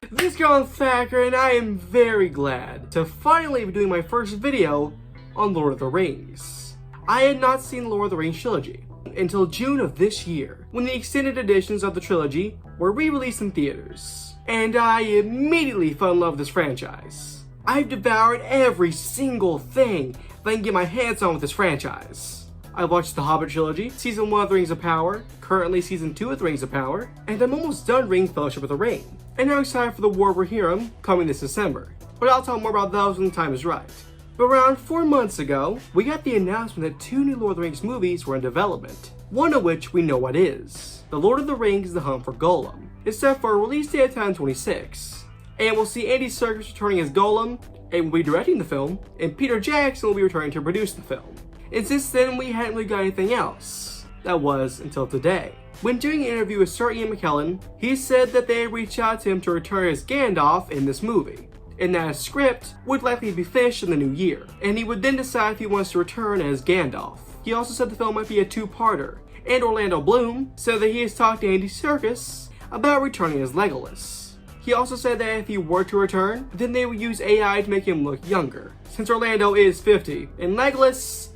This is Gandalf Thacker, and I am very glad to finally be doing my first video on Lord of the Rings. I had not seen the Lord of the Rings trilogy until June of this year, when the extended editions of the trilogy were re-released in theaters, and I immediately fell in love with this franchise. I've devoured every single thing that I can get my hands on with this franchise. I watched the Hobbit trilogy, Season 1 of the Rings of Power, currently Season 2 of the Rings of Power, and I'm almost done reading Fellowship of the Ring. And I'm excited for the War of Rohirrim coming this December, but I'll talk more about those when the time is right. But around 4 months ago, we got the announcement that 2 new Lord of the Rings movies were in development, one of which we know what is. The Lord of the Rings: The Hunt for Gollum is set for a release date of 2026, and we'll see Andy Serkis returning as Gollum, and will be directing the film, and Peter Jackson will be returning to produce the film. And since then, we hadn't really got anything else. That was until today. When doing an interview with Sir Ian McKellen, he said that they had reached out to him to return as Gandalf in this movie, and that his script would likely be finished in the new year, and he would then decide if he wants to return as Gandalf. He also said the film might be a two-parter, and Orlando Bloom said that he has talked to Andy Serkis about returning as Legolas. He also said that if he were to return, then they would use AI to make him look younger, since Orlando is 50, and Legolas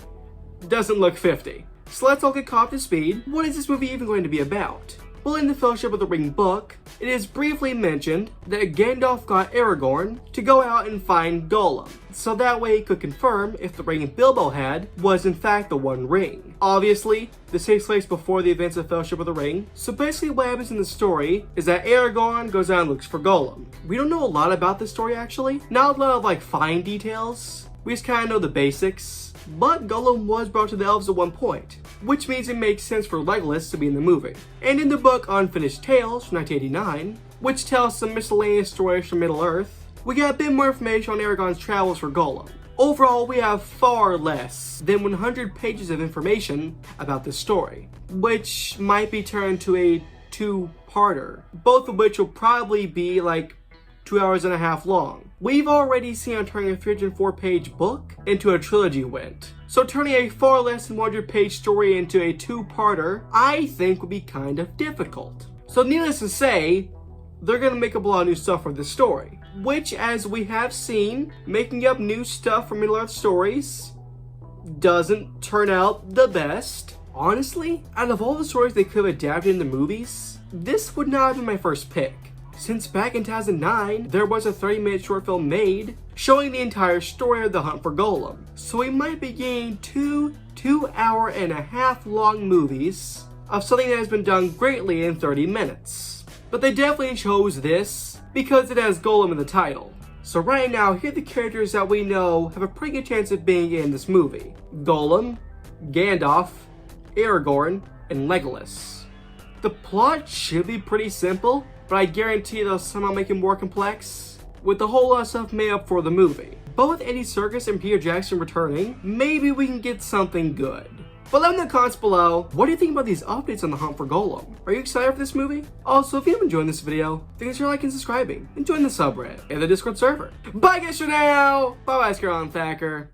doesn't look 50. So let's all get caught up to speed. What is this movie even going to be about? Well, in the Fellowship of the Ring book, it is briefly mentioned that Gandalf got Aragorn to go out and find Gollum, so that way he could confirm if the ring Bilbo had was in fact the One Ring. Obviously, this takes place before the events of Fellowship of the Ring, so basically what happens in the story is that Aragorn goes out and looks for Gollum. We don't know a lot about this story actually, not a lot of fine details, we just kind of know the basics. But Gollum was brought to the elves at one point, which means it makes sense for Legolas to be in the movie. And in the book Unfinished Tales from 1989, which tells some miscellaneous stories from Middle-earth, we got a bit more information on Aragorn's travels for Gollum. Overall, we have far less than 100 pages of information about this story, which might be turned to a two-parter, both of which will probably be 2 hours and a half long. We've already seen how turning a 304-page book into a trilogy went, so turning a far less than 100-page story into a two-parter, I think would be kind of difficult. So needless to say, they're gonna make up a lot of new stuff for this story, which, as we have seen, making up new stuff for Middle-earth stories doesn't turn out the best. Honestly, out of all the stories they could have adapted into movies, this would not have been my first pick. Since back in 2009, there was a 30-minute short film made showing the entire story of the Hunt for Gollum. So we might be getting two 2-hour-and-a-half long movies of something that has been done greatly in 30 minutes. But they definitely chose this because it has Gollum in the title. So right now, here are the characters that we know have a pretty good chance of being in this movie: Gollum, Gandalf, Aragorn, and Legolas. The plot should be pretty simple, but I guarantee they'll somehow make it more complex, with a whole lot of stuff made up for the movie. But with Andy Serkis and Peter Jackson returning, maybe we can get something good. But let me know in the comments below, what do you think about these updates on the Hunt for Gollum? Are you excited for this movie? Also, if you have enjoyed this video, consider liking and subscribing, and join the subreddit and the Discord server. Bye guys for now! Bye bye, Gandalf Thacker.